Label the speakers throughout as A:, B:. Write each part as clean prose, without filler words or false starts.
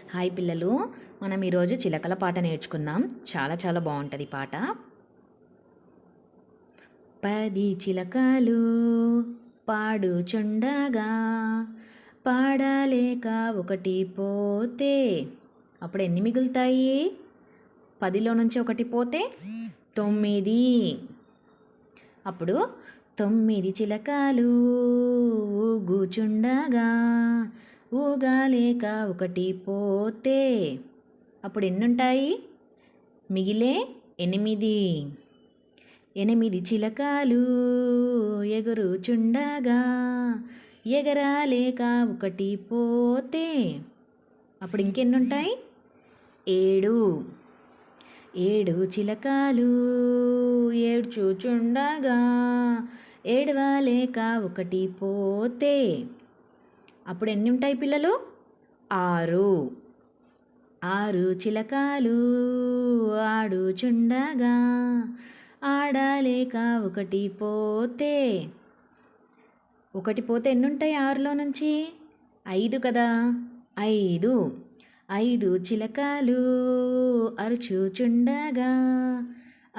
A: Hi పిల్లలు, మనం ఈరోజు చిలకల పాట నేర్చుకుందాం. చాలా చాలా బాగుంటుంది పాట. 10 చిలకలు పాడుచుండగా పాడలేక ఒకటి పోతే అప్పుడు ఎన్ని మిగులుతాయి? 10లో నుంచి ఒకటి పోతే 9. అప్పుడు 9 చిలకలు ఊగుచుండగా ఊగాలేక ఒకటి పోతే అప్పుడు ఎన్నుంటాయి? మిగిలే 8. 8 చిలకలు ఎగురుచుండగా ఎగరాలేక ఒకటి పోతే అప్పుడు ఇంకెన్నుంటాయి? 7. 7 చిలకలు ఏడ్చుచుండగా ఏడవలేక ఒకటి పోతే అప్పుడు ఎన్ని ఉంటాయి పిల్లలు? 6. 6 చిలకలు ఆడుచుండగా ఆడలేక ఒకటి పోతే ఎన్ని ఉంటాయి 6లో నుంచి? 5 కదా. 5. 5 చిలకలు అరుచుచుండగా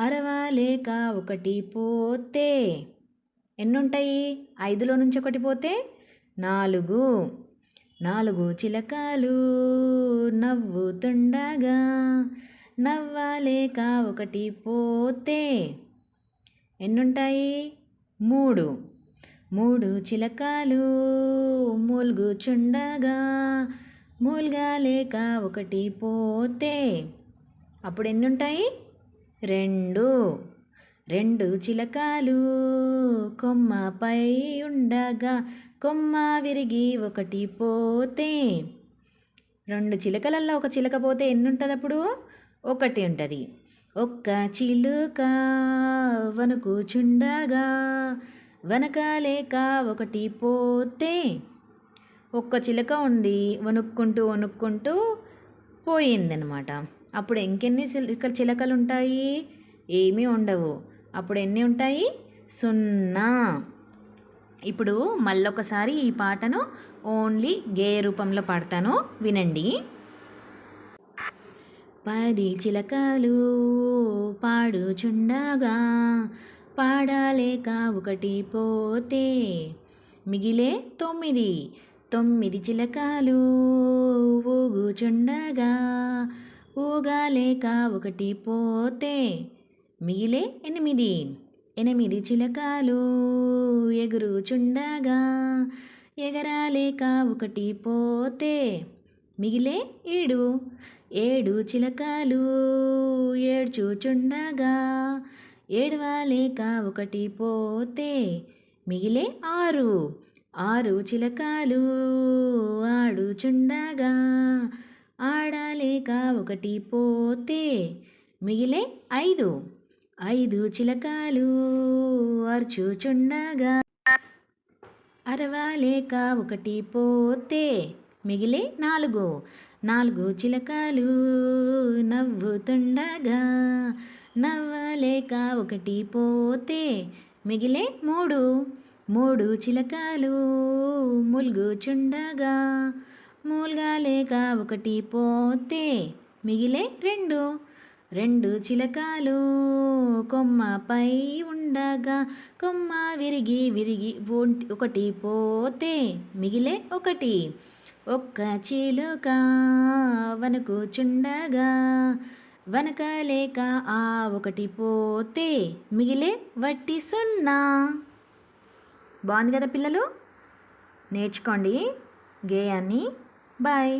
A: అరవలేక ఒకటి పోతే ఎన్నుంటాయి? 5లో నుంచి ఒకటి పోతే 4. 4 చిలకలు నవ్వుతుండగా నవ్వలేక ఒకటి పోతే ఎన్నుంటాయి? 3. 3 చిలకలు మూలుగుచుండగా మూల్గలేక ఒకటి పోతే అప్పుడు ఎన్నుంటాయి? 2. 2 చిలకలు కొమ్మపై ఉండగా కొమ్మ విరిగి ఒకటి పోతే 2 చిలకలలో ఒక చిలక పోతే ఎన్ని ఉంటుంది? అప్పుడు 1 ఉంటుంది. ఒక్క చిలుక వణుకుచుండగా వనకలేక ఒకటి పోతే ఒక్క చిలక ఉంది, వణుక్కుంటూ పోయిందనమాట. అప్పుడు ఇంకెన్ని చిలకలు ఉంటాయి? ఏమీ ఉండవు. అప్పుడు ఎన్ని ఉంటాయి? 0. ఇప్పుడు మళ్ళొకసారి ఈ పాటను ఓన్లీ గేయ రూపంలో పాడతాను, వినండి. 10 చిలకలు పాడుచుండగా పాడలేక ఒకటి పోతే మిగిలే 9. 9 చిలకలు ఊగుచుండగా ఊగలేక ఒకటి పోతే మిగిలే 8. 8 చిలకలు ఎగురుచుండగా ఎగరాలేక ఒకటి పోతే మిగిలే 7. 7 చిలకలు ఏడ్చుచుండగా ఏడవలేక ఒకటి పోతే మిగిలే 6. 6 చిలకలు ఆడుచుండగా ఆడలేక ఒకటి పోతే మిగిలే 5. 5 చిలకలు అరుచుచుండగా అరవలేక ఒకటి పోతే మిగిలే 4. 4 చిలకలు నవ్వుతుండగా నవ్వలేక ఒకటి పోతే మిగిలే 3. 3 చిలకలు మూలుగుచుండగా మూల్గలేక ఒకటి పోతే మిగిలే 2. 2 చిలకలు కొమ్మపై ఉండగా కొమ్మ విరిగి ఒకటి పోతే మిగిలే 1. ఒక్క చిలుక వణుకుచుండగా వనకలేక ఆ ఒకటి పోతే మిగిలే వట్టి 0. బాగుంది కదా పిల్లలు? నేర్చుకోండి గేయాన్ని. బాయ్.